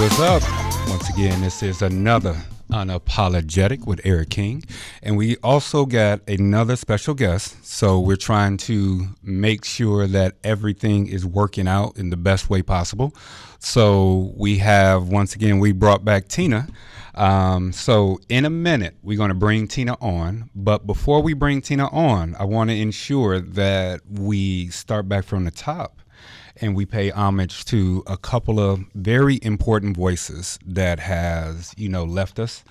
what's up? Once again, this is another Unapologetic with Eric King. And we also got another special guest. So we're trying to make sure that everything is working out in the best way possible. So we have, once again, we brought back Tina. So in a minute, we're going to bring Tina on. But before we bring Tina on, I want to ensure that we start back from the top. And we pay homage to a couple of very important voices that has, left us,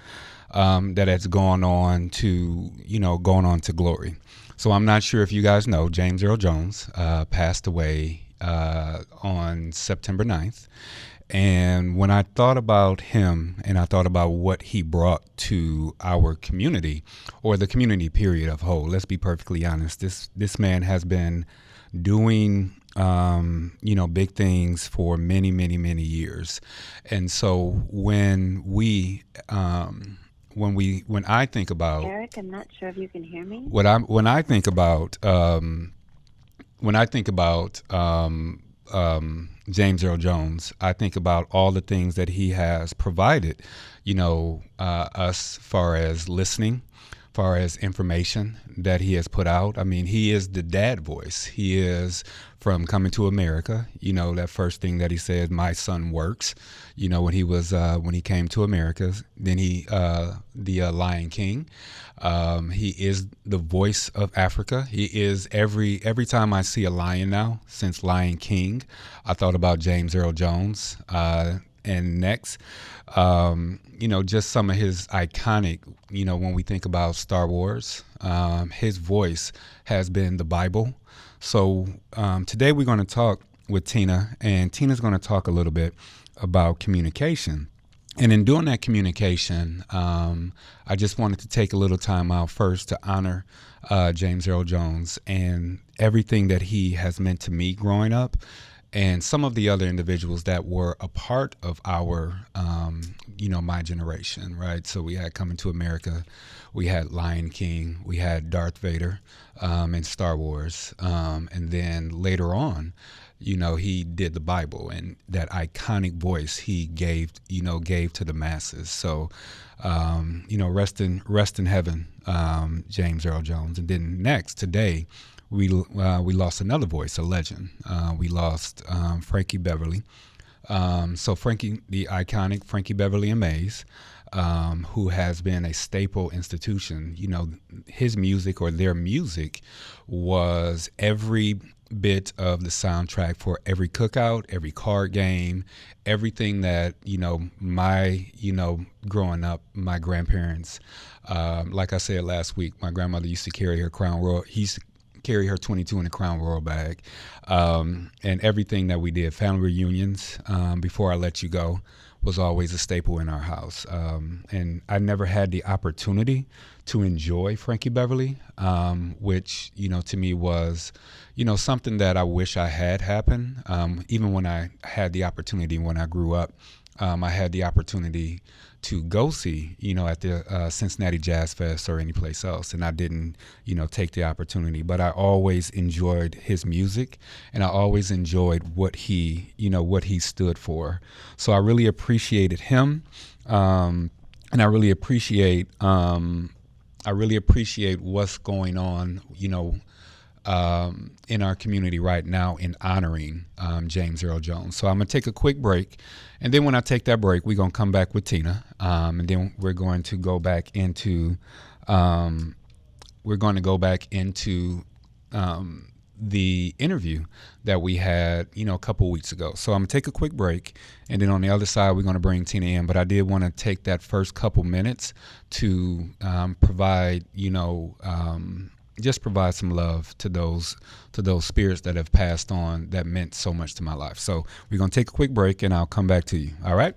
that has gone on to glory. So I'm not sure if you guys know, James Earl Jones passed away on September 9th. And when I thought about him and I thought about what he brought to our community, or the community period of whole, let's be perfectly honest, this man has been doing big things for many, many, many years. And so when I think about Eric, I'm not sure if you can hear me. When I think about James Earl Jones, I think about all the things that he has provided, us far as listening, far as information that he has put out. I mean, he is the dad voice. He is from Coming to America. That first thing that he said, "My son works." When he came to America. Then the Lion King. He is the voice of Africa. He is every time I see a lion now, since Lion King, I thought about James Earl Jones. And next, just some of his iconic, when we think about Star Wars, his voice has been the Bible. So today we're going to talk with Tina, and Tina's going to talk a little bit about communication. And in doing that communication, I just wanted to take a little time out first to honor James Earl Jones and everything that he has meant to me growing up, and some of the other individuals that were a part of our, my generation, right? So we had Coming to America, we had Lion King, we had Darth Vader, and Star Wars. And then later on, he did the Bible, and that iconic voice he gave to the masses. So, rest in heaven, James Earl Jones. And then next, today, we lost another voice, a legend. We lost Frankie Beverly. So Frankie, the iconic Frankie Beverly and Mays, who has been a staple institution. His music, or their music, was every bit of the soundtrack for every cookout, every card game, everything that, growing up, my grandparents, like I said last week, my grandmother used to carry her Crown Royal. He used to carry her 22 in a Crown Royal bag, and everything that we did, family reunions, Before I Let You Go, was always a staple in our house. And I never had the opportunity to enjoy Frankie Beverly, which, to me was, something that I wish I had happen. Even when I had the opportunity when I grew up, I had the opportunity to go see, at the Cincinnati Jazz Fest or any place else. And I didn't, take the opportunity. But I always enjoyed his music, and I always enjoyed what he stood for. So I really appreciated him. And I really appreciate what's going on, in our community right now in honoring James Earl Jones. So I'm going to take a quick break. And then when I take that break, we're going to come back with Tina. And then we're going to go back into the interview that we had, a couple weeks ago. So I'm going to take a quick break. And then on the other side, we're going to bring Tina in. But I did want to take that first couple minutes to provide, just provide some love to those spirits that have passed on that meant so much to my life. So we're going to take a quick break, and I'll come back to you. All right?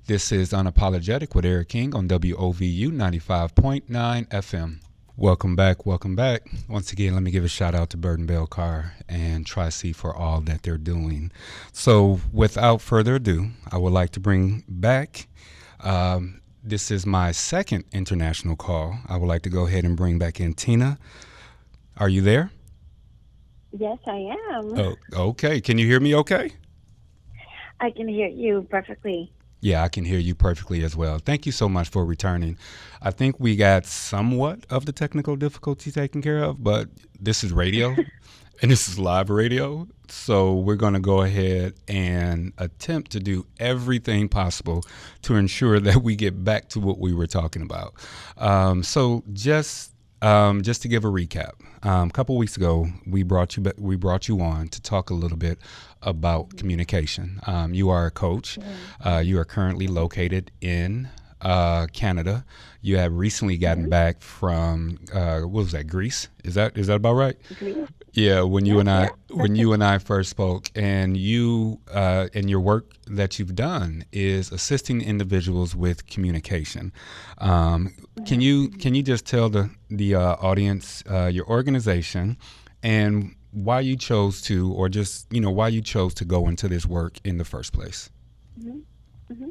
This is Unapologetic with Eric King on WOVU 95.9 FM. Welcome back. Once again, let me give a shout out to Bird and Bell Car and Tri-C for all that they're doing. So without further ado, I would like to bring back, this is my second international call. I would like to go ahead and bring back in Tina. Are you there? Yes, I am. Oh, okay. Can you hear me okay? I can hear you perfectly. Yeah, I can hear you perfectly as well. Thank you so much for returning. I think we got somewhat of the technical difficulty taken care of, but this is radio and this is live radio. So we're going to go ahead and attempt to do everything possible to ensure that we get back to what we were talking about. Just to give a recap, a couple weeks ago we brought you on to talk a little bit about communication. You are a coach. You are currently located in Canada. You have recently gotten back from what was that, Greece? Is that about right? Greece. Yeah, when you and I first spoke, and you and your work that you've done is assisting individuals with communication. Can you just tell the audience your organization and why you chose to, or just why you chose to go into this work in the first place? Mm-hmm. Mm-hmm.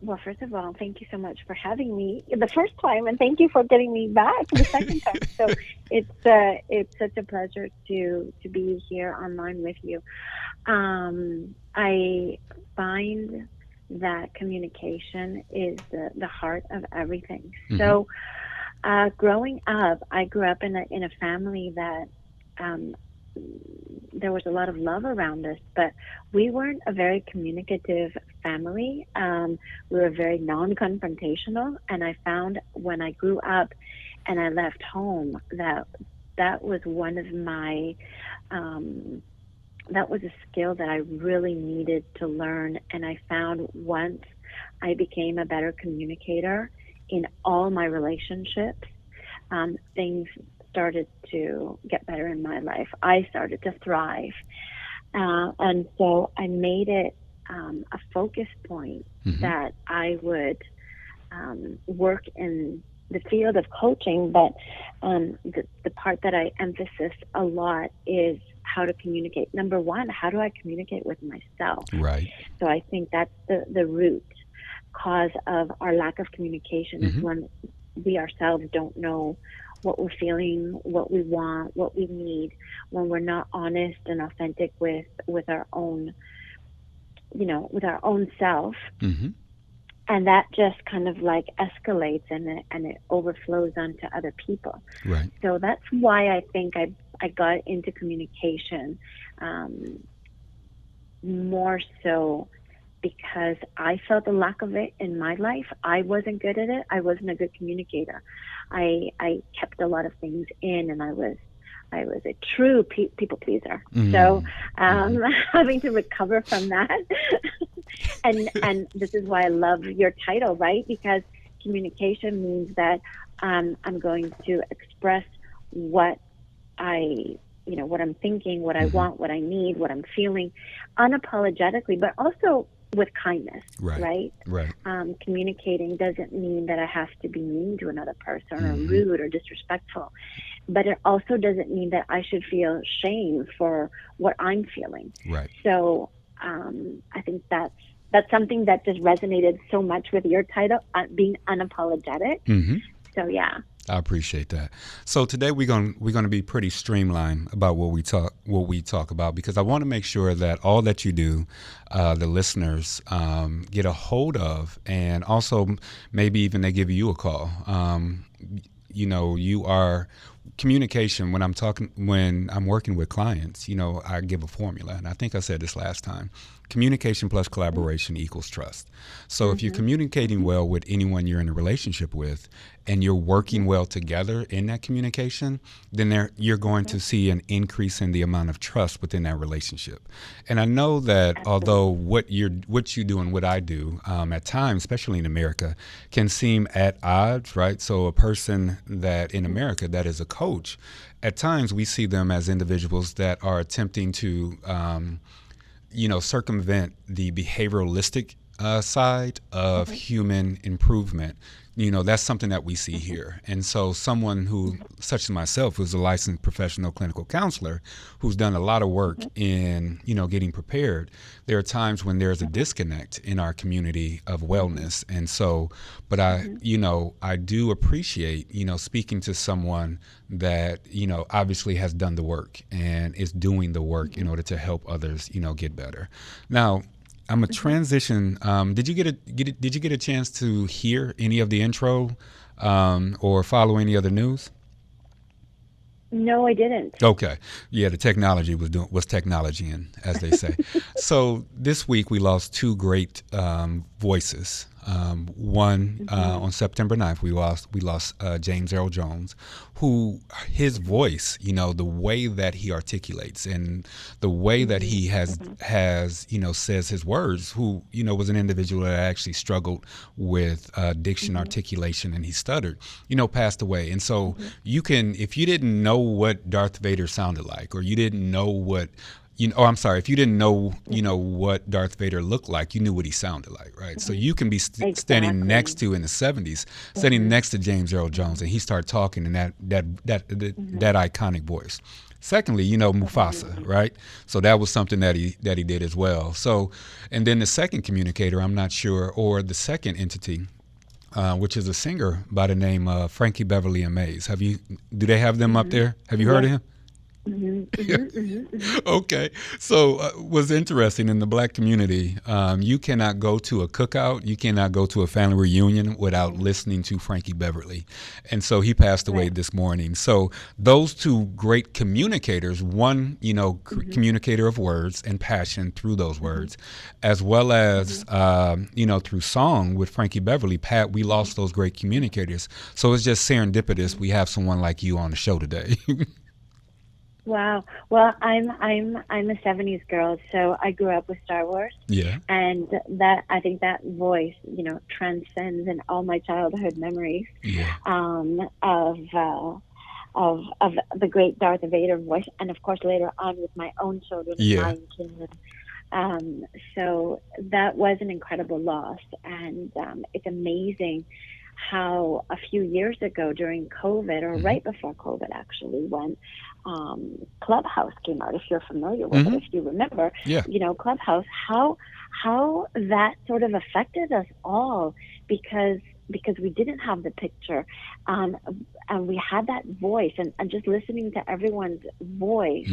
Well, first of all, thank you so much for having me the first time, and thank you for getting me back the second time. So it's such a pleasure to be here online with you. I find that communication is the heart of everything. Mm-hmm. So growing up, I grew up in a family that there was a lot of love around us, but we weren't a very communicative family. We were very non-confrontational, and I found when I grew up and I left home that was one of my that was a skill that I really needed to learn. And I found once I became a better communicator in all my relationships, things started to get better in my life. I started to thrive. And so I made it a focus point that I would work in the field of coaching, but the part that I emphasize a lot is how to communicate. Number one, how do I communicate with myself? Right. So I think that's the root cause of our lack of communication is when we ourselves don't know what we're feeling, what we want, what we need, when we're not honest and authentic with our own, with our own self. Mm-hmm. And that just kind of like escalates and it overflows onto other people. Right. So that's why I think I got into communication more so because I felt the lack of it in my life. I wasn't good at it. I wasn't a good communicator. I kept a lot of things in, and I was a true people pleaser. So having to recover from that. and this is why I love your title, right? Because communication means that I'm going to express what what I'm thinking, what I want, what I need, what I'm feeling, unapologetically, but also with kindness, right? Right. Communicating doesn't mean that I have to be mean to another person or rude or disrespectful, but it also doesn't mean that I should feel shame for what I'm feeling. Right. So I think that's something that just resonated so much with your title, being unapologetic. So yeah. I appreciate that. So today we're going to be pretty streamlined about what we talk about, because I want to make sure that all that you do, the listeners get a hold of, and also maybe even they give you a call. You are communication. When I'm working with clients, I give a formula, and I think I said this last time. Communication plus collaboration equals trust. So if you're communicating well with anyone you're in a relationship with, and you're working well together in that communication, then you're going to see an increase in the amount of trust within that relationship. And I know that although what you do and what I do at times, especially in America, can seem at odds, right? So a person that in America that is a coach, at times we see them as individuals that are attempting to circumvent the behavioralistic side of human improvement. That's something that we see here. And so someone who, such as myself, who's a licensed professional clinical counselor, who's done a lot of work in, getting prepared, there are times when there's a disconnect in our community of wellness. And so, but I do appreciate, speaking to someone that, obviously has done the work and is doing the work in order to help others, get better. Now, I'm a transition. Did you get a chance to hear any of the intro, or follow any other news? No, I didn't. Okay, yeah, the technology was technology, in, as they say. So this week we lost two great voices. One on September 9th, we lost James Earl Jones, who his voice, the way that he articulates and the way that he has says his words. Who was an individual that actually struggled with diction, articulation, and he stuttered. Passed away. And so you can, if you didn't know what Darth Vader sounded like, or you didn't know what I'm sorry. If you didn't know, what Darth Vader looked like, you knew what he sounded like, right? So you can be standing next to, in the '70s, standing next to James Earl Jones, and he started talking in that iconic voice. Secondly, Mufasa, right? So that was something that he did as well. So, and then the second communicator, I'm not sure, or the second entity, which is a singer by the name of Frankie Beverly and Mays. Do they have them up there? Have you heard of him? Okay, so what's interesting in the black community, you cannot go to a cookout, you cannot go to a family reunion without listening to Frankie Beverly, and so he passed away this morning. So those two great communicators, one communicator of words and passion through those words, as well as through song with Frankie Beverly. We lost those great communicators, so it's just serendipitous we have someone like you on the show today. Wow. Well, I'm a '70s girl, so I grew up with Star Wars. Yeah. And I think that voice, transcends in all my childhood memories. Yeah. Of the great Darth Vader voice, and of course later on with my own children, Lion King. So that was an incredible loss, and it's amazing how a few years ago during COVID, or right before COVID actually, when Clubhouse came out, if you're familiar with it, if you remember, Clubhouse, how that sort of affected us all, because we didn't have the picture, and we had that voice, and just listening to everyone's voice,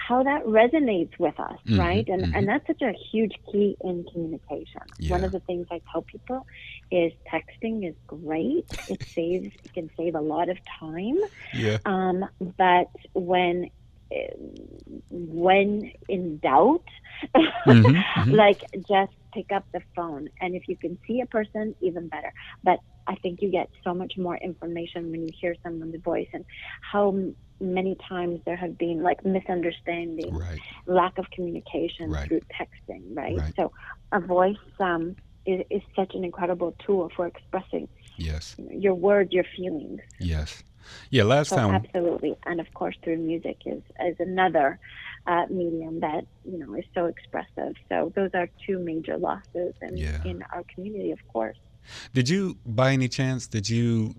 how that resonates with us, right? And that's such a huge key in communication. Yeah. One of the things I tell people is texting is great. It can save a lot of time. Yeah. But when in doubt, like, just pick up the phone. And if you can see a person, even better. But I think you get so much more information when you hear someone's voice, and how many times there have been like misunderstanding, lack of communication through texting, right? So a voice is such an incredible tool for expressing your words, your feelings. Yes. Yeah, last time. Absolutely. And of course through music is another medium that, is so expressive. So those are two major losses in our community, of course. Did you, by any chance,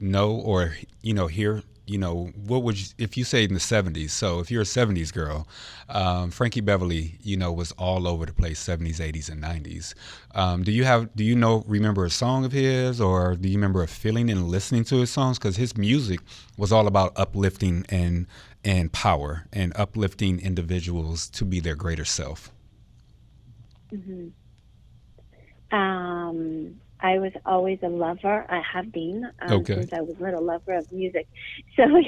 know or, hear, what would you, if you say in the '70s? So if you're a '70s girl, Frankie Beverly, was all over the place, '70s, '80s, and '90s. Remember a song of his, or do you remember a feeling in listening to his songs? Because his music was all about uplifting and power, and uplifting individuals to be their greater self. I was always a lover. I have been since I was a little lover of music. So,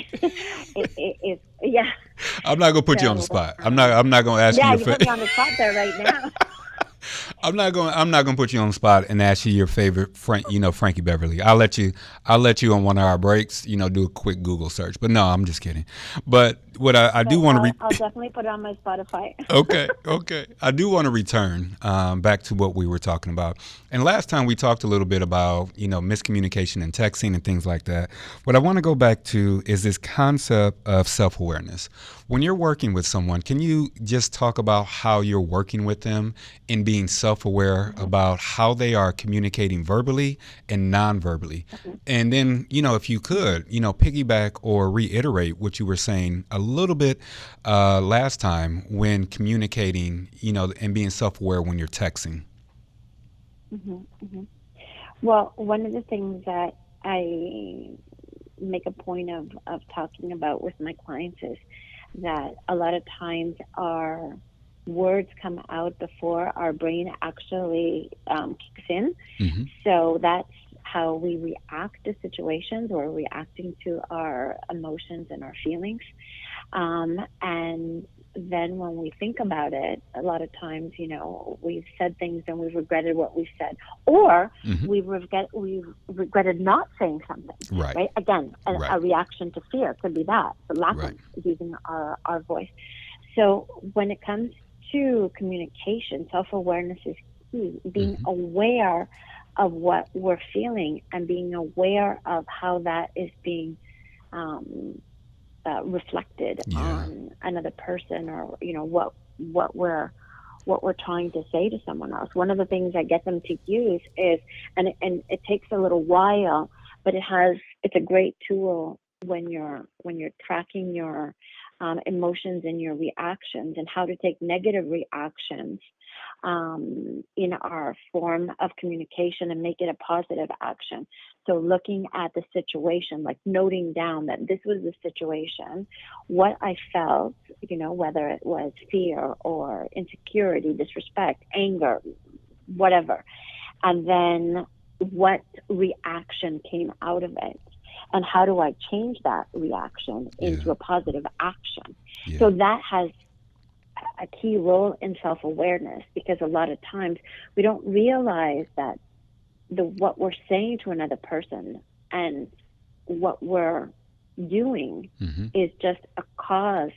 yeah. I'm not gonna put you on the spot. I'm not gonna ask you. Yeah, you put me on the spot there right now. I'm not gonna put you on the spot and ask you your favorite Frankie Beverly. I'll let you on one of our breaks, do a quick Google search. But no, I'm just kidding. But what I do want to I'll definitely put it on my Spotify. Okay. I do want to return back to what we were talking about. And last time we talked a little bit about, miscommunication and texting and things like that. What I want to go back to is this concept of self-awareness. When you're working with someone, can you just talk about how you're working with them in being self-aware about how they are communicating verbally and non-verbally? And then, if you could, piggyback or reiterate what you were saying a little bit last time when communicating, and being self-aware when you're texting. Well, one of the things that I make a point of talking about with my clients is that a lot of times our words come out before our brain actually kicks in. Mm-hmm. So that's how we react to situations, or reacting to our emotions and our feelings. And then when we think about it, a lot of times, we've said things and we've regretted what we've said, or Mm-hmm. we've regretted not saying something, Right. right? Again, Right. a reaction to fear could be that, the lack Right. of using our voice. So when it comes to communication, self-awareness is key. Being Mm-hmm. aware of what we're feeling and being aware of how that is being reflected Yeah. on another person, or what we're trying to say to someone else. One of the things I get them to use is, and it takes a little while, but it's a great tool when you're tracking your emotions and your reactions, and how to take negative reactions in our form of communication and make it a positive action. So looking at the situation, like noting down that this was the situation, what I felt, whether it was fear or insecurity, disrespect, anger, whatever, and then what reaction came out of it, and how do I change that reaction into Yeah. a positive action. Yeah. So that has a key role in self-awareness, because a lot of times we don't realize that what we're saying to another person and what we're doing Mm-hmm. is just a cause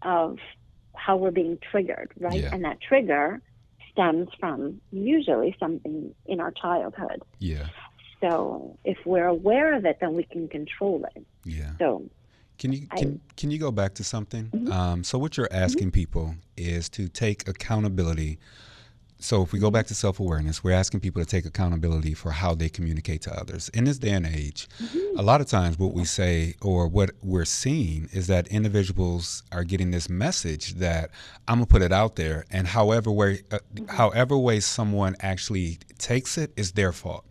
of how we're being triggered, right? Yeah. And that trigger stems from usually something in our childhood. Yeah. So if we're aware of it, then we can control it. Yeah. So Can you I, can you go back to something? mm-hmm, So what you're mm-hmm, asking people is to take accountability. So if we go mm-hmm, back to self-awareness, we're asking people to take accountability for how they communicate to others. In this day and age, mm-hmm, a lot of times what we say or what we're seeing is that individuals are getting this message that I'm gonna put it out there, and mm-hmm, however way someone actually takes it is their fault.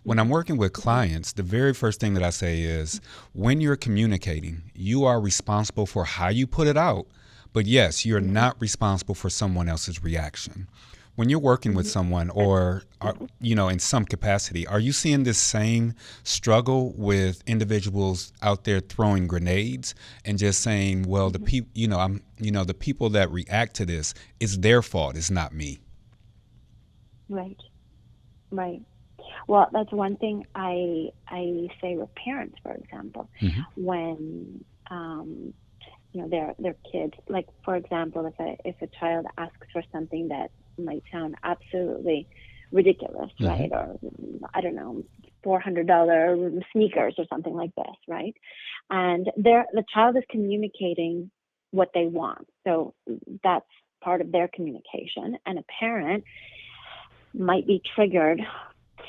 When I'm mm-hmm, working with clients, the very first thing that I say is, when you're communicating, you are responsible for how you put it out, but yes, you're mm-hmm, not responsible for someone else's reaction. When you're working with mm-hmm. someone, And, or mm-hmm. in some capacity, are you seeing this same struggle with individuals out there throwing grenades and just saying, well, the Mm-hmm. people, the people that react to this, it's their fault, it's not me. Right, right. Well, that's one thing I say with parents, for example, Mm-hmm. when their kids, like, for example, if a child asks for something that might sound absolutely ridiculous, Mm-hmm. right? Or I don't know, $400 sneakers or something like this, right? And the child is communicating what they want. So that's part of their communication. And a parent might be triggered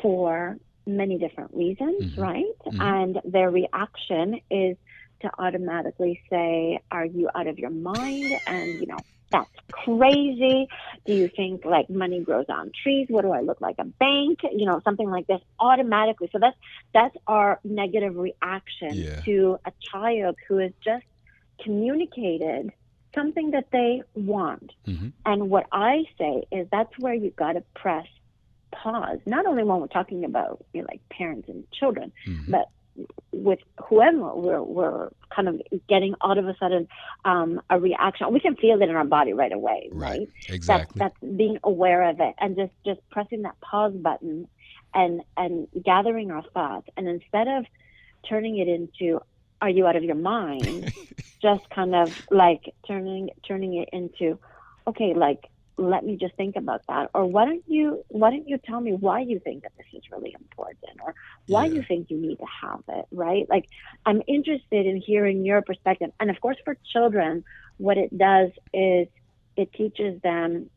for many different reasons, Mm-hmm. right? Mm-hmm. And their reaction is to automatically say, are you out of your mind? And, that's crazy. Do you think like money grows on trees? What do I look like, a bank? Something like this automatically. So that's our negative reaction Yeah. to a child who has just communicated something that they want. Mm-hmm. And what I say is that's where you got to press pause, not only when we're talking about like parents and children, Mm-hmm. but with whoever we're kind of getting all of a sudden a reaction. We can feel it in our body right away, right? Exactly. That's being aware of it, and just pressing that pause button and gathering our thoughts, and instead of turning it into, are you out of your mind, just kind of like turning it into, okay, like, let me just think about that. Or why don't you tell me why you think that this is really important, or why Yeah. you think you need to have it, right? Like, I'm interested in hearing your perspective. And of course, for children, what it does is it teaches them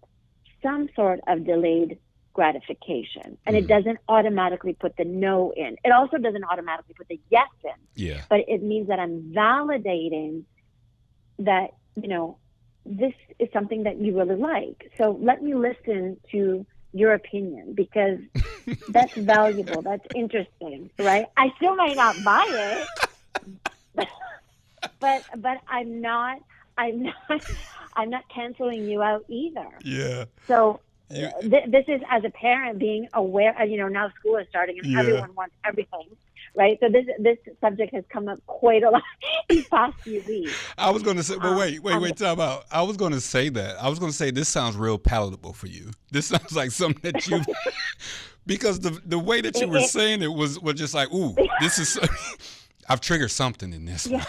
some sort of delayed gratification. And it Mm-hmm. doesn't automatically put the no in. It also doesn't automatically put the yes in. Yeah. But it means that I'm validating that, this is something that you really like. So let me listen to your opinion, because that's valuable. That's interesting, right? I still might not buy it, but I'm not I'm not, I'm not canceling you out either. Yeah. So You, this is, as a parent, being aware. Now school is starting and yeah. everyone wants everything, right? So this subject has come up quite a lot these past few weeks. I was going to say, but wait, time out. I was going to say that. I was going to say this sounds real palatable for you. This sounds like something that you, because the way that you were saying it was just like, ooh, this is, I've triggered something in this one.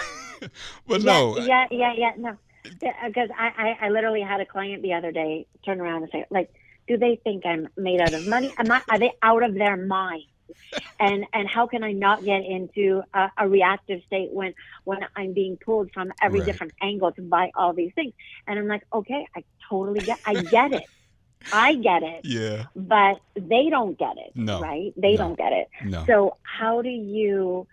But no. Yeah, no. Because I literally had a client the other day turn around and say, like, do they think I'm made out of money? Are they out of their mind? And how can I not get into a reactive state when I'm being pulled from every different angle to buy all these things? And I'm like, okay, I get it. I get it. Yeah. But they don't get it. No. Right? They don't get it. No. So how do you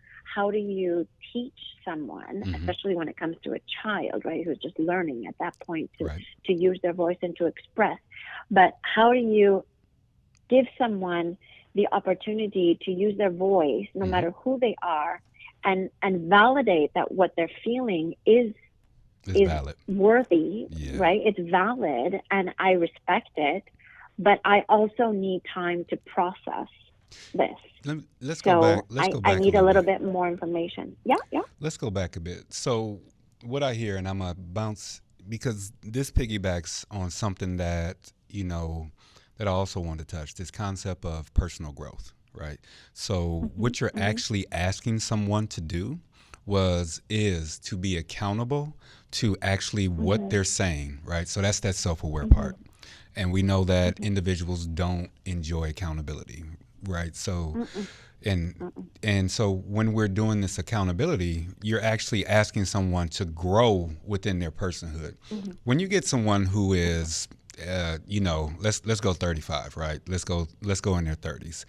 teach someone, especially when it comes to a child, right, who's just learning at that point to use their voice and to express? But how do you give someone the opportunity to use their voice, no matter who they are, and validate that what they're feeling is valid, worthy, right? It's valid, and I respect it, but I also need time to process this. Let's go back. I need a little bit more information. Yeah. Let's go back a bit. So what I hear, and I'm going to bounce, because this piggybacks on something that, that I also want to touch, this concept of personal growth, right? So what you're actually asking someone to do is to be accountable to actually what they're saying, right? So that's that self-aware part. And we know that individuals don't enjoy accountability, right? So and so when we're doing this accountability, you're actually asking someone to grow within their personhood. When you get someone who is let's go 35, right? Let's go in their 30s.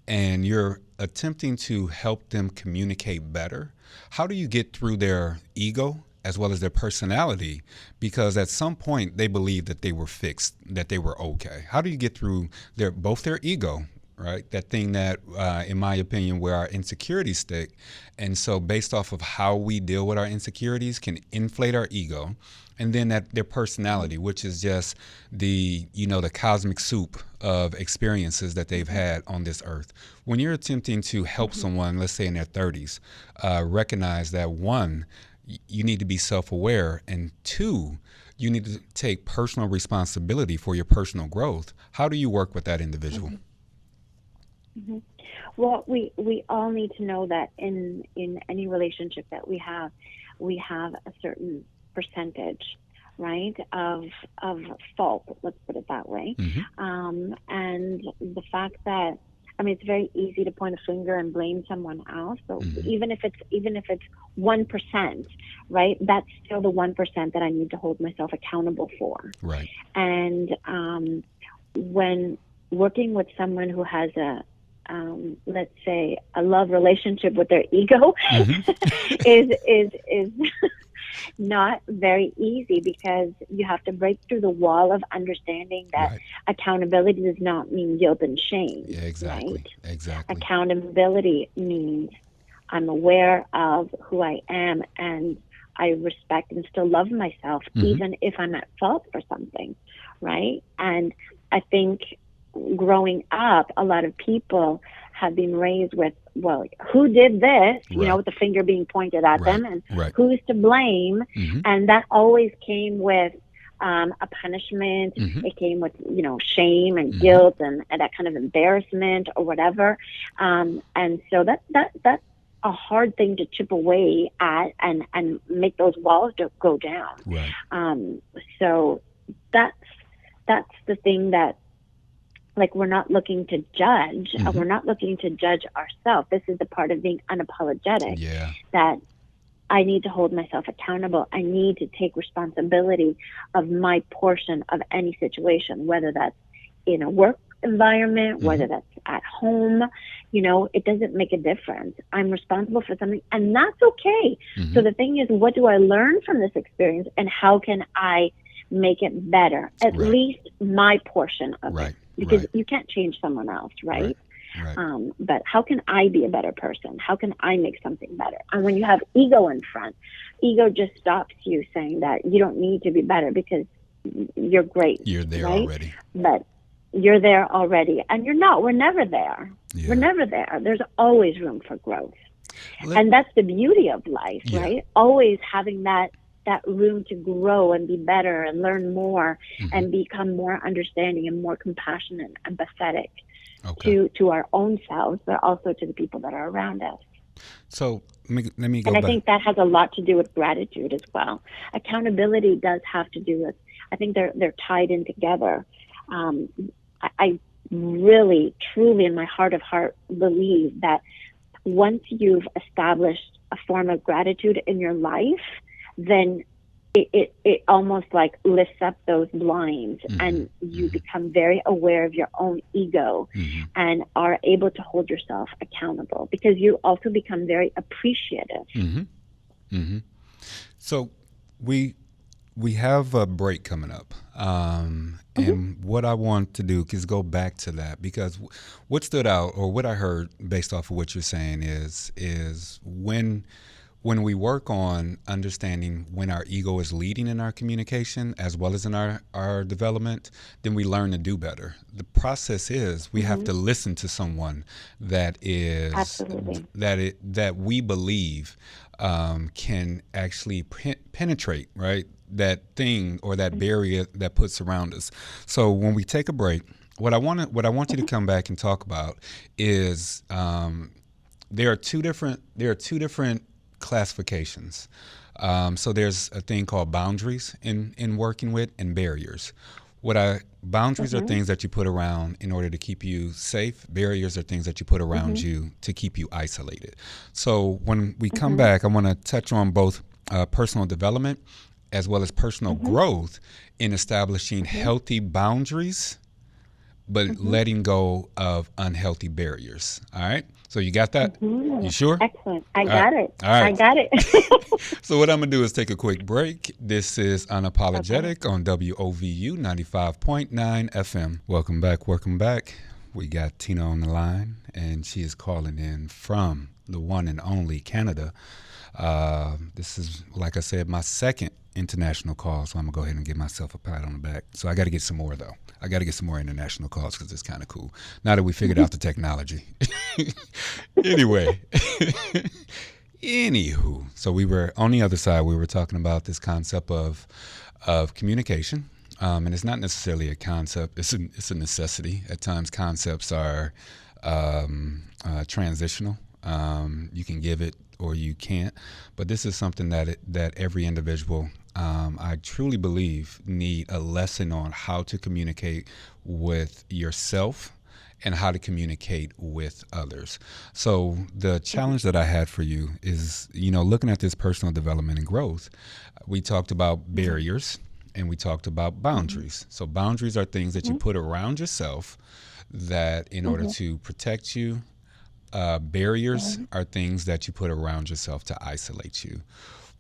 And you're attempting to help them communicate better. How do you get through their ego as well as their personality? Because at some point they believe that they were fixed, that they were okay. How do you get through both their ego, right? That thing that, in my opinion, where our insecurities stick. And so based off of how we deal with our insecurities can inflate our ego. And then their personality, which is just the cosmic soup of experiences that they've had on this earth. When you're attempting to help someone, let's say in their 30s, recognize that, one, you need to be self-aware, and two, you need to take personal responsibility for your personal growth. How do you work with that individual? Well, we all need to know that in any relationship that we have a certain percentage, right, of fault, let's put it that way. And the fact that, it's very easy to point a finger and blame someone else. So even if it's 1%, right, that's still the 1% that I need to hold myself accountable for. Right. And when working with someone who has let's say a love relationship with their ego is not very easy, because you have to break through the wall of understanding that accountability does not mean guilt and shame. Yeah, exactly. Right? Exactly. Accountability means I'm aware of who I am, and I respect and still love myself, even if I'm at fault for something, right? And I think growing up, a lot of people have been raised with, well, who did this, with the finger being pointed at them, and who's to blame. And that always came with a punishment. It came with, shame and guilt and that kind of embarrassment or whatever. And so that's a hard thing to chip away at and make those walls go down. Right. So that's the thing that, like, we're not looking to judge. We're not looking to judge ourselves. This is the part of being unapologetic. Yeah. That I need to hold myself accountable. I need to take responsibility of my portion of any situation, whether that's in a work environment, whether that's at home. It doesn't make a difference. I'm responsible for something, and that's okay. So the thing is, what do I learn from this experience, and how can I make it better? At least my portion of it. Because you can't change someone else, right? Right. But how can I be a better person? How can I make something better? And when you have ego in front, ego just stops you saying that you don't need to be better because you're great, You're there right? already. But you're there already, and you're not. We're never there. Yeah. We're never there. There's always room for growth. Let- And that's the beauty of life, Yeah. right? Always having that room to grow and be better and learn more and become more understanding and more compassionate and empathetic Okay. to our own selves, but also to the people that are around us. So let me go And I back. think that has a lot to do with gratitude as well. Accountability does have to do with, I think they're tied in together. I really, truly, in my heart of heart, believe that once you've established a form of gratitude in your life, then it almost like lifts up those blinds and you become very aware of your own ego and are able to hold yourself accountable because you also become very appreciative. So we have a break coming up, and what I want to do is go back to that because what stood out or what I heard based off of what you're saying is when we work on understanding when our ego is leading in our communication as well as in our development, then we learn to do better. The process is we have to listen to someone that is Absolutely. that we believe can actually penetrate, right, that thing or that barrier that puts around us. So when we take a break, what I want you to come back and talk about is there are two different classifications. So there's a thing called boundaries in working with and barriers. Boundaries are things that you put around in order to keep you safe. Barriers are things that you put around you to keep you isolated. So when we come back, I want to touch on both personal development as well as personal growth in establishing healthy boundaries, but letting go of unhealthy barriers. All right? So you got that? You sure? Excellent. I All got right. it. All right. I got it. So what I'm going to do is take a quick break. This is Unapologetic on WOVU 95.9 FM. Welcome back. Welcome back. We got Tina on the line, and she is calling in from the one and only Canada. This is, like I said, my second international call, so I'm going to go ahead and give myself a pat on the back. So I got to get some more, though. I got to get some more international calls because it's kind of cool. Now that we figured out the technology. Anyway. Anywho, so we were on the other side. We were talking about this concept of communication, and it's not necessarily a concept. It's a necessity. At times, concepts are transitional. You can give it or you can't, but this is something that every individual, I truly believe, need a lesson on how to communicate with yourself and how to communicate with others. So the challenge that I had for you is, looking at this personal development and growth, we talked about barriers and we talked about boundaries. So boundaries are things that you put around yourself that in order to protect you. Barriers are things that you put around yourself to isolate you.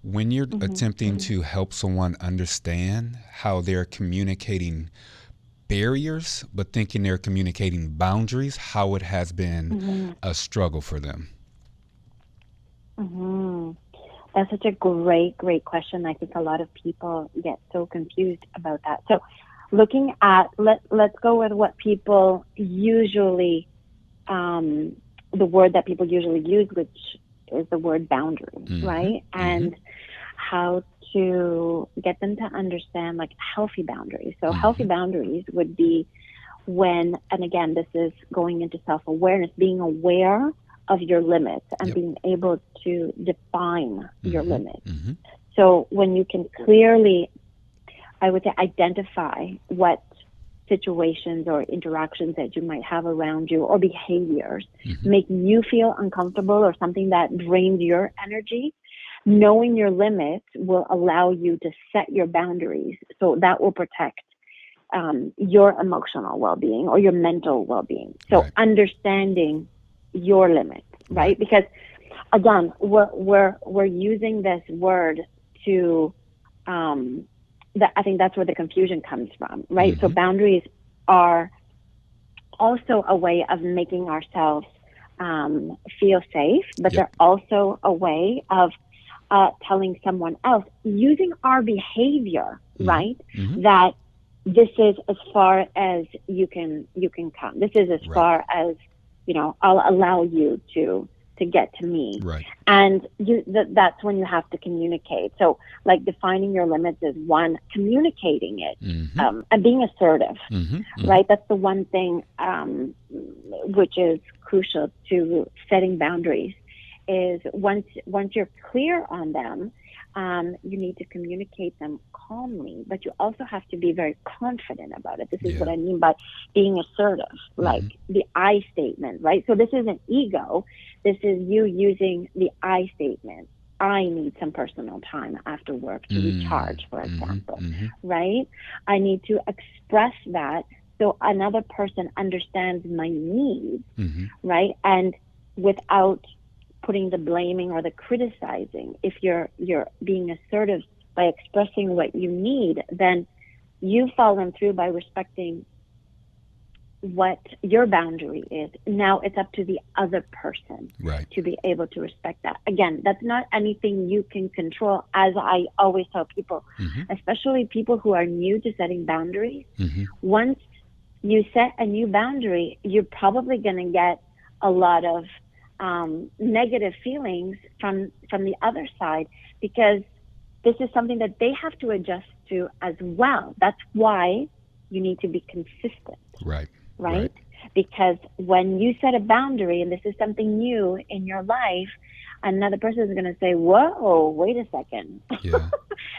When you're attempting to help someone understand how they're communicating barriers, but thinking they're communicating boundaries, how it has been a struggle for them. That's such a great question. I think a lot of people get so confused about that. So looking at, let's go with what people usually, the word that people usually use, which is the word boundary, right? And how to get them to understand like healthy boundaries. So healthy boundaries would be when, and again, this is going into self-awareness, being aware of your limits and being able to define your limits. So when you can clearly, I would say, identify what situations or interactions that you might have around you or behaviors make you feel uncomfortable or something that drains your energy, knowing your limits will allow you to set your boundaries. So that will protect your emotional well-being or your mental well-being. So understanding your limits, right? Because again, we're using this word to, I think that's where the confusion comes from, right? So boundaries are also a way of making ourselves feel safe, but Yep. they're also a way of telling someone else using our behavior, right? Mm-hmm. That this is as far as you can come. This is as Right. far as, I'll allow you to get to me. Right. And that's when you have to communicate. So like defining your limits is one, communicating it, Mm-hmm. and being assertive, Mm-hmm. Mm-hmm. right? That's the one thing which is crucial to setting boundaries is once you're clear on them, you need to communicate them calmly, but you also have to be very confident about it. This is what I mean by being assertive, like the I statement, right? So this isn't ego. This is you using the I statement. I need some personal time after work to recharge, for example, right? I need to express that so another person understands my needs, right? And without putting the blaming or the criticizing. If you're being assertive by expressing what you need, then you've fallen through by respecting what your boundary is. Now it's up to the other person to be able to respect that. Again, that's not anything you can control, as I always tell people, especially people who are new to setting boundaries. Once you set a new boundary, you're probably going to get a lot of negative feelings from the other side, because this is something that they have to adjust to as well. That's why you need to be consistent. Right? Because when you set a boundary and this is something new in your life, another person is going to say, whoa, wait a second. Yeah.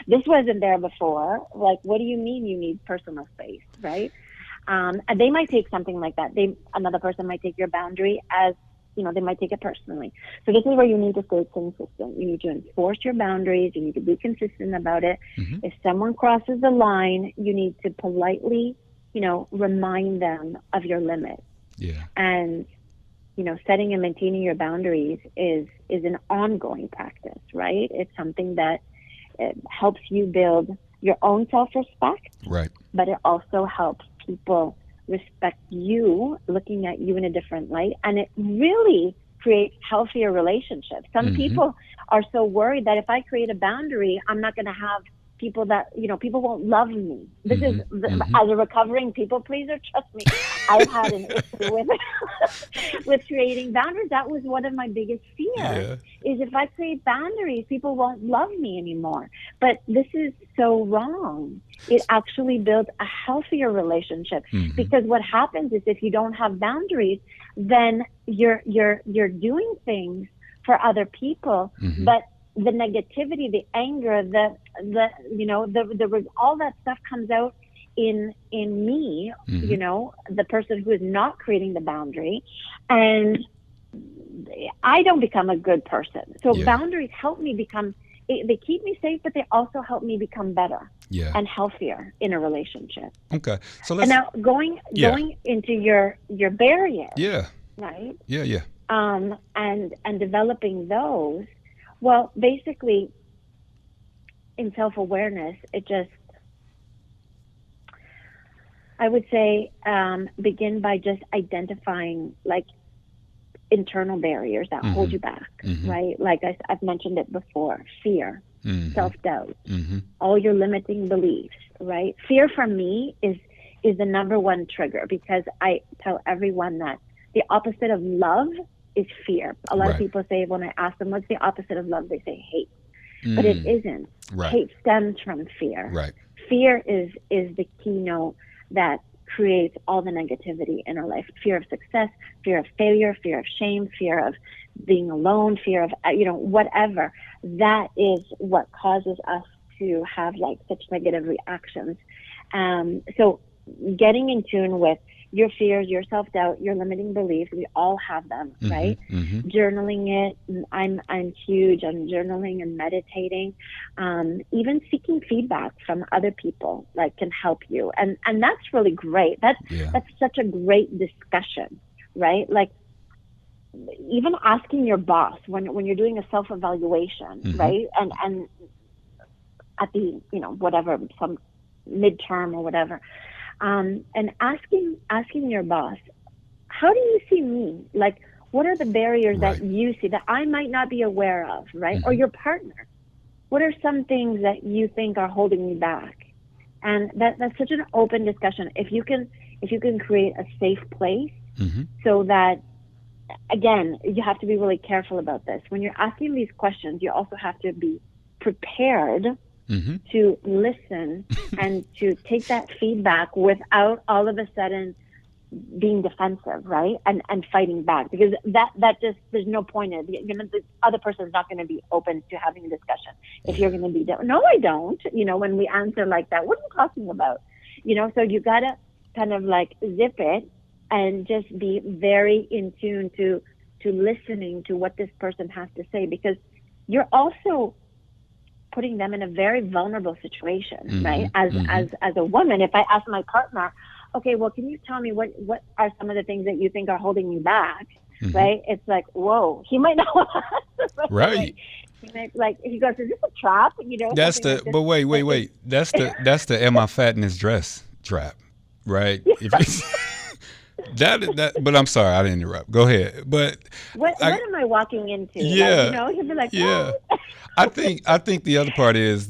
This wasn't there before. Like, what do you mean you need personal space, right? And they might take something like that. Another person might take your boundary as, they might take it personally. So this is where you need to stay consistent. You need to enforce your boundaries. You need to be consistent about it. If someone crosses the line, you need to politely, remind them of your limit. Yeah. And, setting and maintaining your boundaries is an ongoing practice, right? It's something that helps you build your own self-respect, Right. but it also helps people respect you, looking at you in a different light, and it really creates healthier relationships. Some people are so worried that if I create a boundary, I'm not going to have people that, people won't love me. This is, as a recovering people pleaser, trust me, I've had an issue with creating boundaries. That was one of my biggest fears, is if I create boundaries, people won't love me anymore. But this is so wrong. It actually builds a healthier relationship, because what happens is if you don't have boundaries, then you're doing things for other people, but the negativity, the anger, all that stuff comes out in me, the person who is not creating the boundary, and I don't become a good person. So boundaries help me become, they keep me safe, but they also help me become better and healthier in a relationship. Okay. So let's, and now going into your barriers, right? Yeah. And developing those. Well, basically, in self-awareness, I would say, begin by just identifying like internal barriers that hold you back, right? Like I've mentioned it before, fear, self-doubt, all your limiting beliefs, right? Fear for me is the number one trigger, because I tell everyone that the opposite of love is fear. A lot of people say, when I ask them, what's the opposite of love? They say hate. But it isn't. Hate stems from fear. Fear is the keynote that creates all the negativity in our life. Fear of success, fear of failure, fear of shame, fear of being alone, fear of, whatever. That is what causes us to have like such negative reactions. So getting in tune with your fears, your self-doubt, your limiting beliefs, we all have them, right? Journaling it. I'm huge on journaling and meditating. Even seeking feedback from other people can help you. And that's really great. That's such a great discussion, right? Like even asking your boss when you're doing a self-evaluation, right? And at the, whatever, some midterm or whatever, and asking your boss, how do you see me? Like, what are the barriers Right. that you see that I might not be aware of, right? Mm-hmm. Or your partner. What are some things that you think are holding me back? And that's such an open discussion. If you can create a safe place, Mm-hmm. so that, again, you have to be really careful about this. When you're asking these questions, you also have to be prepared Mm-hmm. to listen and to take that feedback without all of a sudden being defensive, right? And fighting back, because that just, there's no point in it. The other person is not going to be open to having a discussion if you're going to be, no, I don't, when we answer like that, what are you talking about? So you got to kind of like zip it and just be very in tune to listening to what this person has to say, because you're also putting them in a very vulnerable situation, Mm-hmm. right? As a woman, if I ask my partner, okay, well, can you tell me what are some of the things that you think are holding me back, Mm-hmm. right? It's like, whoa, he might not want to answer right away. He might, like, he goes, is this a trap? That's something the, like but wait. That's the am I fat in this dress trap, right? If it's, but I'm sorry, I didn't interrupt. Go ahead. But what am I walking into? Yeah. Like, he'll be like, Yeah. what? I think the other part is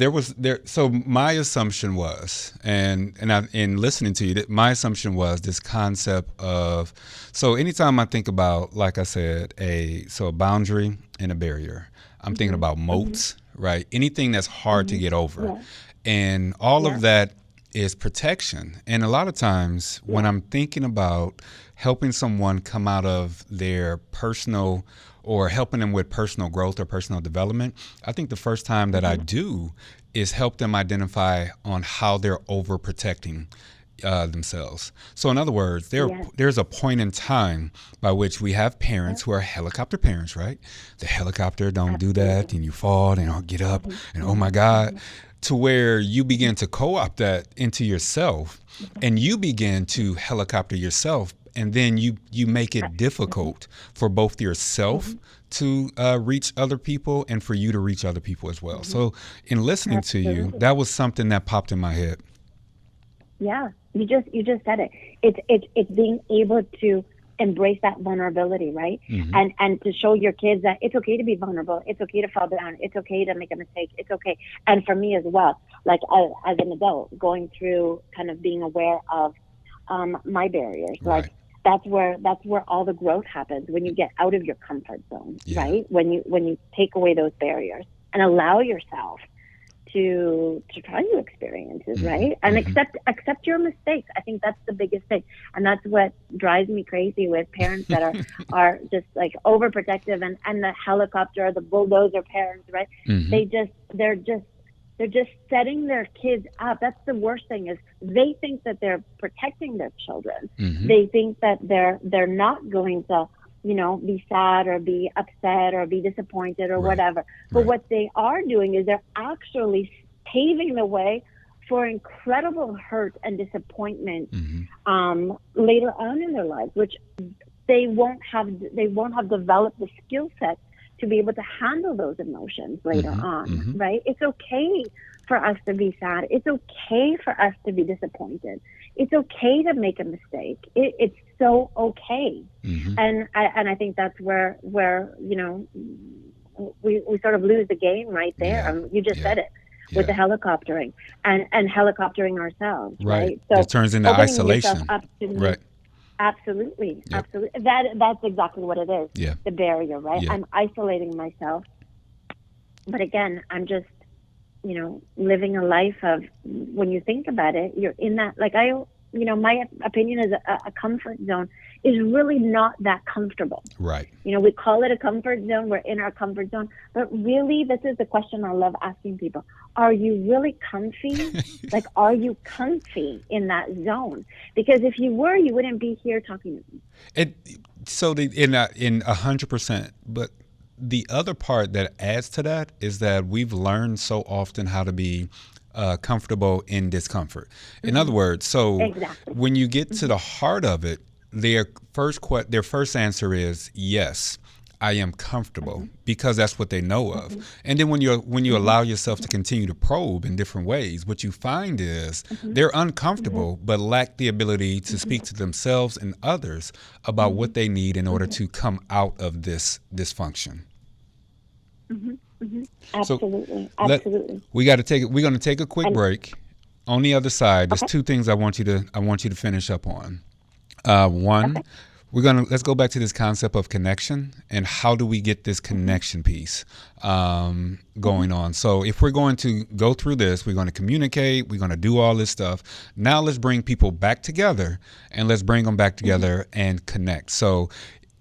so my assumption was, and in listening to you, that my assumption was this concept of, so anytime I think about, like I said, a boundary and a barrier, I'm thinking about moats, right? Anything that's hard to get over. Yeah. And all of that is protection. And a lot of times when I'm thinking about helping someone come out of their personal, or helping them with personal growth or personal development, I think the first time that I do is help them identify on how they're overprotecting themselves. So in other words, there's a point in time by which we have parents who are helicopter parents, right? The helicopter, don't do that, and you fall, and I'll get up, and oh my God, to where you begin to co-opt that into yourself, and you begin to helicopter yourself, and then you make it difficult for both yourself to reach other people and for you to reach other people as well. So in listening to you, that was something that popped in my head. Yeah, you just said it. It's being able to embrace that vulnerability, right? Mm-hmm. And to show your kids that it's okay to be vulnerable. It's okay to fall down. It's okay to make a mistake. It's okay. And for me as well, like as an adult, going through kind of being aware of my barriers, Right. like that's where all the growth happens, when you get out of your comfort zone, right? When you take away those barriers and allow yourself to try new experiences, right? And accept your mistakes. I think that's the biggest thing. And that's what drives me crazy with parents that are just like overprotective and the helicopter, the bulldozer parents, right? They're just setting their kids up. That's the worst thing, is they think that they're protecting their children. They think that they're not going to, be sad or be upset or be disappointed or whatever. But what they are doing is they're actually paving the way for incredible hurt and disappointment later on in their lives, which they won't have developed the skill set to be able to handle those emotions later on, right? It's okay for us to be sad. It's okay for us to be disappointed. It's okay to make a mistake. It's so okay. And I think that's where we sort of lose the game right there. You just said it with the helicoptering and helicoptering ourselves, right? So it turns into isolation, right? Absolutely. That's exactly what it is. Yeah. The barrier, right? Yeah. I'm isolating myself. But again, I'm just, living a life of, when you think about it, you're in that, like my opinion is a comfort zone is really not that comfortable. Right. We call it a comfort zone. We're in our comfort zone. But really, this is the question I love asking people. Are you really comfy? Like, are you comfy in that zone? Because if you were, you wouldn't be here talking to me. In 100%. But the other part that adds to that is that we've learned so often how to be comfortable in discomfort. In other words, when you get to the heart of it, their first answer is, yes, I am comfortable, because that's what they know of. Mm-hmm. And then when you allow yourself to continue to probe in different ways, what you find is Mm-hmm. they're uncomfortable but lack the ability to speak to themselves and others about what they need in order to come out of this dysfunction. Mm-hmm. Mm-hmm. So Absolutely. let Absolutely. we're going to take a quick And break. On the other side, there's okay. two things I want you to finish up on. Okay. One, let's go back to this concept of connection and how do we get this Mm-hmm. connection piece Mm-hmm. going on. So if we're going to go through this, we're going to communicate, we're going to do all this stuff. Now let's bring people back together, and let's bring them back Mm-hmm. together and connect. So,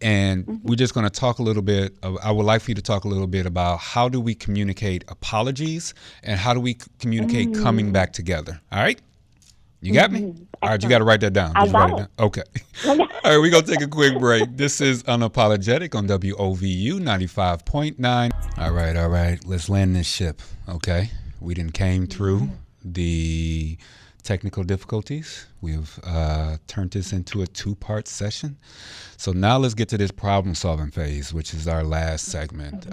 and Mm-hmm. we're just going to talk a little bit. I would like for you to talk a little bit about how do we communicate apologies and how do we communicate coming Mm-hmm. back together. All right. You got me? Mm-hmm. All right, you got to Excellent. write that down. I Did you write got it it. down? Okay. All right, we're going to take a quick break. This is Unapologetic on WOVU 95.9. All right. Let's land this ship, okay? We done came through the technical difficulties. We've turned this into a two-part session. So now let's get to this problem-solving phase, which is our last segment.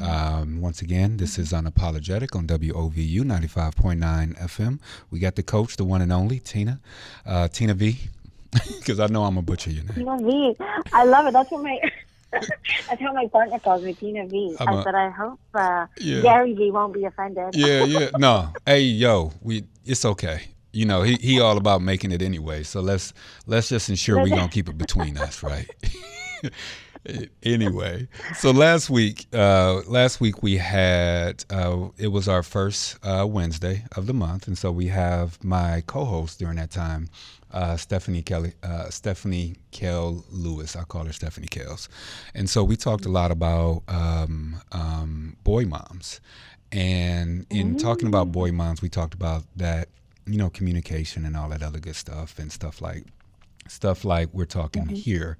Once again, this is Unapologetic on WOVU 95.9 FM. We got the coach, the one and only, Tina V, because I know I'm going to butcher your name. Tina V. I love it. That's how my partner calls me, Tina V. I said, I hope Yeah. Gary V won't be offended. Yeah. No. Hey, yo, it's okay. You know, he all about making it anyway. So let's just ensure we're going to keep it between us, right? Anyway, so last week we had it was our first Wednesday of the month, and so we have my co-host during that time, Stephanie Kell Lewis. I call her Stephanie Kells, and so we talked a lot about boy moms, and in talking about boy moms, we talked about that, you know, communication and all that other good stuff and stuff like we're talking here.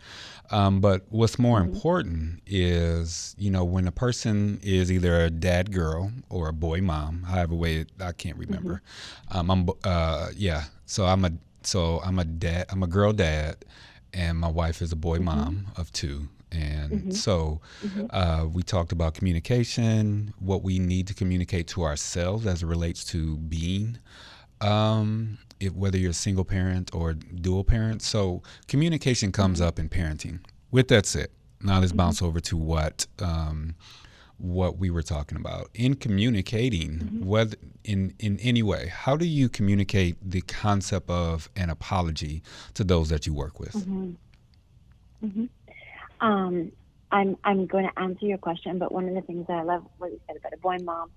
But what's more important is, you know, when a person is either a dad girl or a boy mom, however way I can't remember. So I'm a dad. I'm a girl dad, and my wife is a boy mom of two. And so we talked about communication, what we need to communicate to ourselves as it relates to being whether you're a single parent or dual parent. So communication comes up in parenting. With that said, now let's bounce over to what we were talking about. In communicating, whether in any way, how do you communicate the concept of an apology to those that you work with? I'm going to answer your question, but one of the things that I love what you said about a boy mom,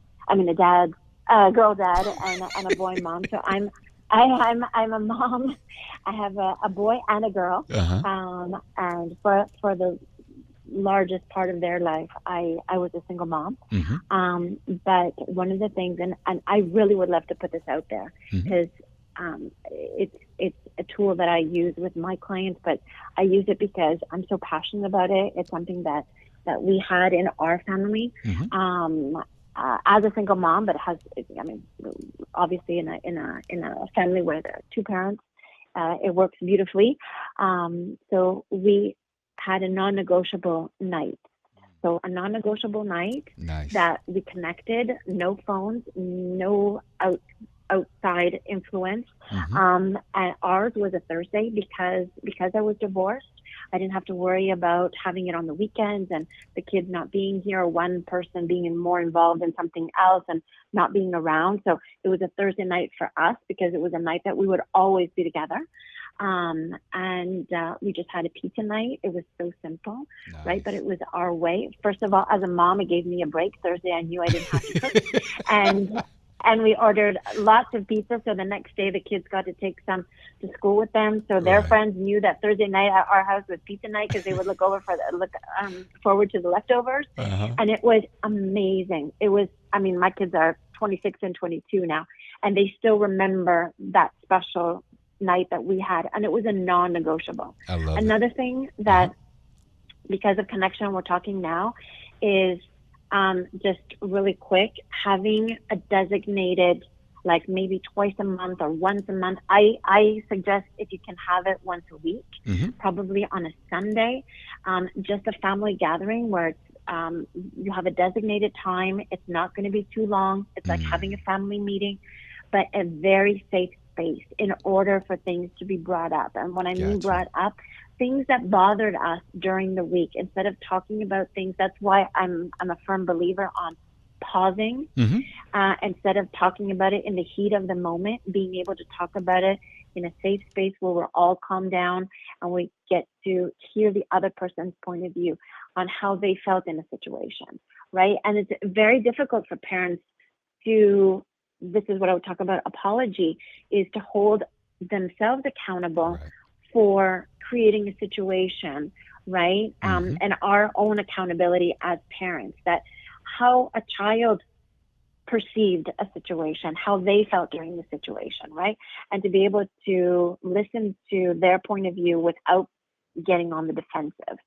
girl dad and a boy mom. So I'm a mom. I have a boy and a girl. And for the largest part of their life, I was a single mom. But one of the things, and I really would love to put this out there, because it's a tool that I use with my clients, but I use it because I'm so passionate about it. It's something that we had in our family. As a single mom, but obviously in a family where there are two parents, it works beautifully. So we had a non-negotiable night. So a non-negotiable night that we connected, no phones, no outside influence. And ours was a Thursday because I was divorced. I didn't have to worry about having it on the weekends and the kids not being here, or one person being more involved in something else and not being around. So it was a Thursday night for us because it was a night that we would always be together. And we just had a pizza night. It was so simple, right? But it was our way. First of all, as a mom, it gave me a break. Thursday, I knew I didn't have to cook. And we ordered lots of pizza. So the next day, the kids got to take some to school with them. So their friends knew that Thursday night at our house was pizza night because they would look forward to the leftovers. And it was amazing. It was, my kids are 26 and 22 now, and they still remember that special night that we had. And it was a non-negotiable. I love Another thing that, because of connection, we're talking now, is just really quick, having a designated, like maybe twice a month or once a month. I suggest if you can have it once a week, probably on a Sunday, just a family gathering where it's you have a designated time. It's not going to be too long. It's like having a family meeting, but a very safe space in order for things to be brought up. And when I mean brought up, things that bothered us during the week, instead of talking about things. That's why I'm a firm believer on pausing, instead of talking about it in the heat of the moment, being able to talk about it in a safe space where we're all calm down and we get to hear the other person's point of view on how they felt in a situation, right? And it's very difficult for parents to, this is what I would talk about, apology, is to hold themselves accountable for creating a situation, right? And our own accountability as parents, that how a child perceived a situation, how they felt during the situation, right? And to be able to listen to their point of view without getting on the defensive.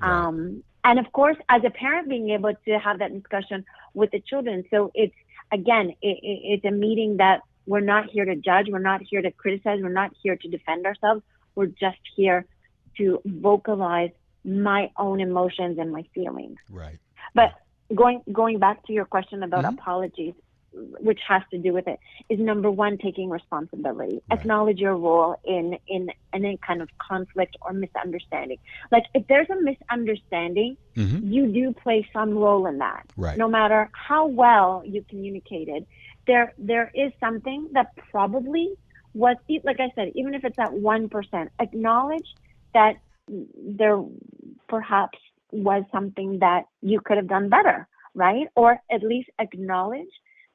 And of course, as a parent, being able to have that discussion with the children. So it's, again, it's a meeting that we're not here to judge. We're not here to criticize. We're not here to defend ourselves. We're just here to vocalize my own emotions and my feelings. Right. But going back to your question about apologies, which has to do with it, is number one, taking responsibility. Acknowledge your role in any kind of conflict or misunderstanding. Like, if there's a misunderstanding, you do play some role in that. No matter how well you communicated, there is something that probably was, like I said, even if it's at 1%, acknowledge that there perhaps was something that you could have done better, right? Or at least acknowledge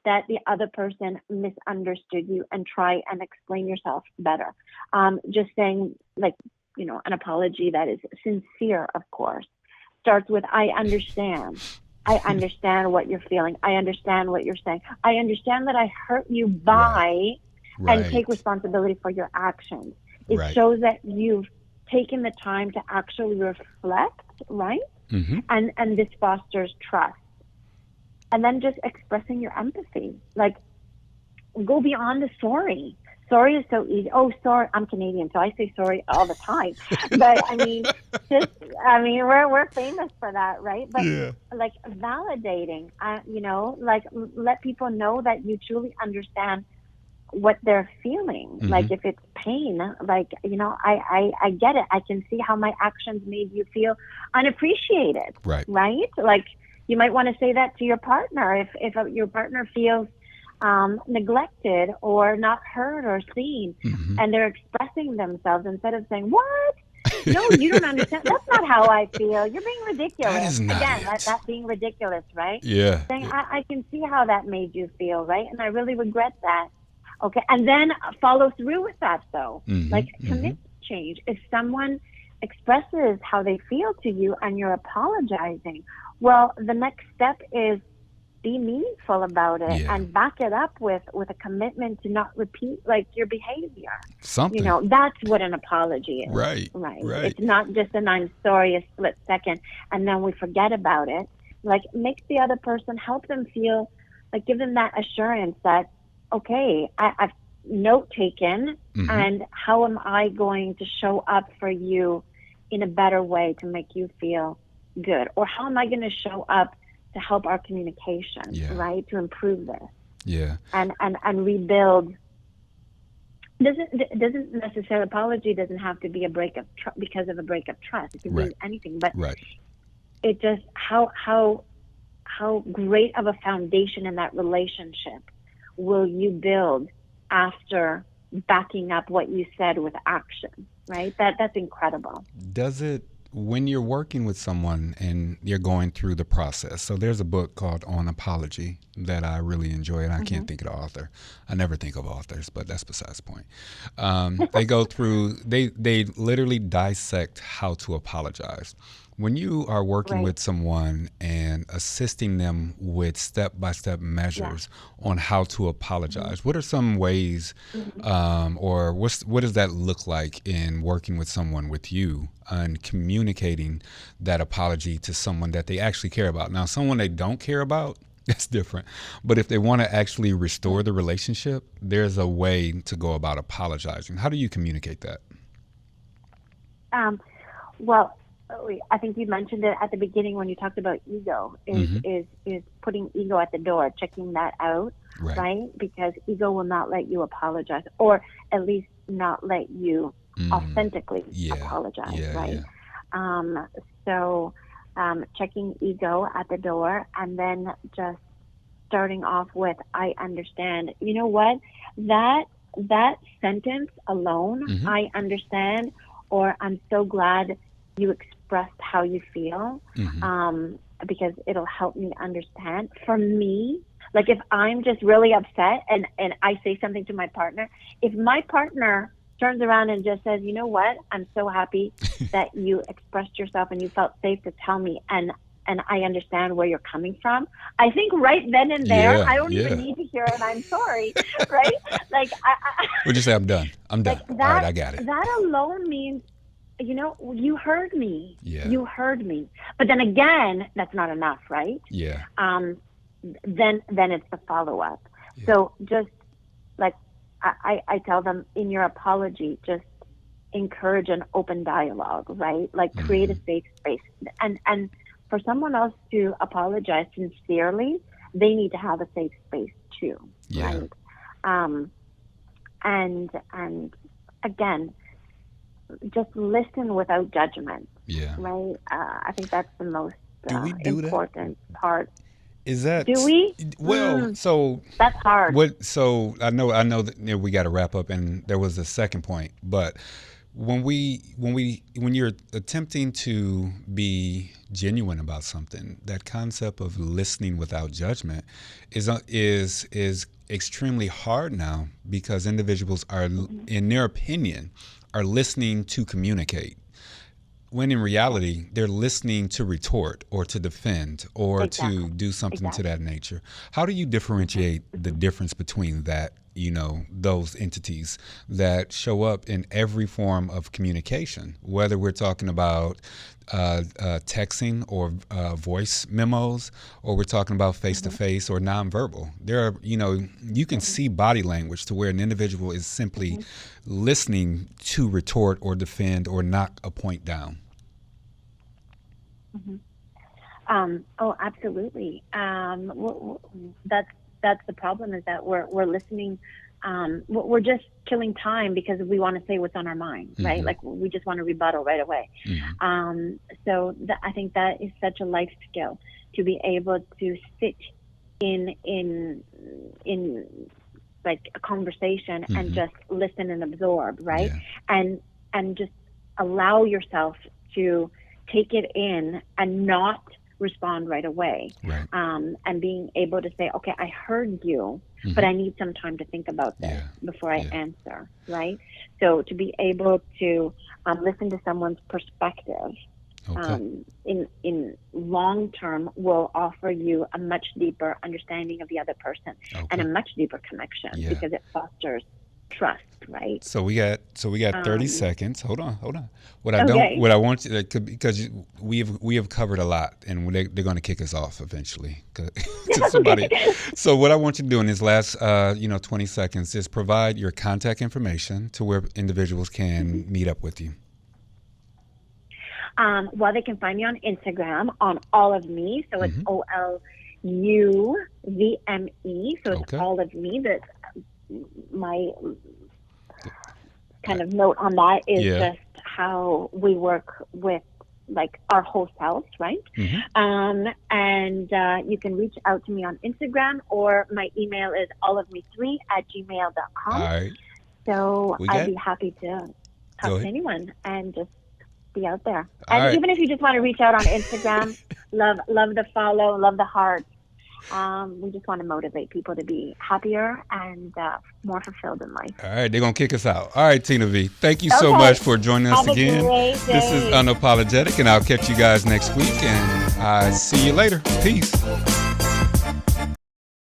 that the other person misunderstood you and try and explain yourself better. Just saying, like, an apology that is sincere, of course, starts with, I understand. I understand what you're feeling. I understand what you're saying. I understand that I hurt you by, and take responsibility for your actions. It shows that you've taken the time to actually reflect, right? And this fosters trust. And then just expressing your empathy, like, go beyond the sorry. Sorry is so easy. Oh, sorry. I'm Canadian, so I say sorry all the time. But we're famous for that, right? But like, validating, like, let people know that you truly understand what they're feeling. Like, if it's pain, like, I get it. I can see how my actions made you feel unappreciated, right? Like, you might want to say that to your partner if your partner feels neglected or not heard or seen, and they're expressing themselves instead of saying, what? No, you don't understand. That's not how I feel. You're being ridiculous. That is not Again, it. That being ridiculous, right? Saying, Yeah. I can see how that made you feel, right? And I really regret that. Okay. And then follow through with that, though. Like, commit to change. If someone expresses how they feel to you and you're apologizing, well, the next step is be meaningful about it and back it up with a commitment to not repeat, like, your behavior. Something. That's what an apology is. Right. It's not just an I'm sorry a split second and then we forget about it. Like, make the other person, help them feel, like, give them that assurance that, okay, I've note taken, and how am I going to show up for you in a better way to make you feel good? Or how am I going to show up to help our communication, right? To improve this. And rebuild. Doesn't necessarily, apology doesn't have to be a break of because of a break of trust. It can be anything, but it just, how great of a foundation in that relationship will you build after backing up what you said with action, right? That's incredible. Does it, when you're working with someone and you're going through the process? So there's a book called Unapologetic that I really enjoy, and I can't think of the author. I never think of authors, but that's besides the point. They go through, they literally dissect how to apologize. When you are working with someone and assisting them with step-by-step measures on how to apologize, what are some ways, or what does that look like in working with someone with you and communicating that apology to someone that they actually care about? Now, someone they don't care about, that's different. But if they want to actually restore the relationship, there's a way to go about apologizing. How do you communicate that? Well, I think you mentioned it at the beginning when you talked about ego, Mm-hmm. is putting ego at the door, checking that out, Right. right? Because ego will not let you apologize, or at least not let you authentically Yeah. apologize, Yeah. right? Yeah. Um, so checking ego at the door, and then just starting off with, I understand. You know what? That sentence alone, Mm-hmm. I understand, or I'm so glad you expressed how you feel, Mm-hmm. because it'll help me understand. For me, like if I'm just really upset and I say something to my partner, if my partner turns around and just says, you know what, I'm so happy that you expressed yourself and you felt safe to tell me, and I understand where you're coming from. I think right then and there, Yeah. I don't even Yeah. need to hear it. I'm sorry, right? Like Would you say I'm done? I'm like done. All right, that I got it. that alone means, you heard me. Yeah. You heard me. But then again, that's not enough, right? Yeah. Um, then it's the follow up. Yeah. So just like I tell them, in your apology, just encourage an open dialogue, right? Like create a safe space. And for someone else to apologize sincerely, they need to have a safe space too, Yeah. right? And again, just listen without judgment, Yeah. right? I think that's the most Do we do that? important part. Is that Do we? well? So That's hard. what? So I know that we got to wrap up, and there was a second point, but when you're attempting to be genuine about something, that concept of listening without judgment is extremely hard now, because individuals are, in their opinion, are listening to communicate, when in reality they're listening to retort or to defend or to Exactly. do something to Exactly. that nature. How do you differentiate the difference between that, those entities that show up in every form of communication, whether we're talking about texting or voice memos, or we're talking about face to face or nonverbal? There are, you can see body language to where an individual is simply listening to retort or defend or knock a point down. Oh, absolutely. That's the problem, is that we're listening. We're just killing time because we want to say what's on our mind, right? Like we just want to rebuttal right away. So I think that is such a life skill, to be able to sit in like a conversation and just listen and absorb, right? Yeah. And just allow yourself to take it in and not respond right away. Right. And being able to say, okay, I heard you, but I need some time to think about this before I answer, right? So to be able to listen to someone's perspective in long term will offer you a much deeper understanding of the other person and a much deeper connection, because it fosters trust, right? So we got 30 seconds. Hold on. What I want you to, because we have covered a lot, and they're going to kick us off eventually. Somebody. So what I want you to do in these last 20 seconds is provide your contact information to where individuals can meet up with you. Well, they can find me on Instagram on oluvme, so it's OLUVME, so it's all of me. That my kind of note on that is just how we work with like our whole selves, right? And you can reach out to me on Instagram, or my email is oluvme3@gmail.com. All right. So I'd be happy to talk to anyone and just be out there. All and even if you just want to reach out on Instagram, love the follow, love the heart. We just want to motivate people to be happier and more fulfilled in life. All right, they're going to kick us out. All right, Tina V, thank you so much for joining us again. This is Unapologetic, and I'll catch you guys next week, and I see you later. Peace.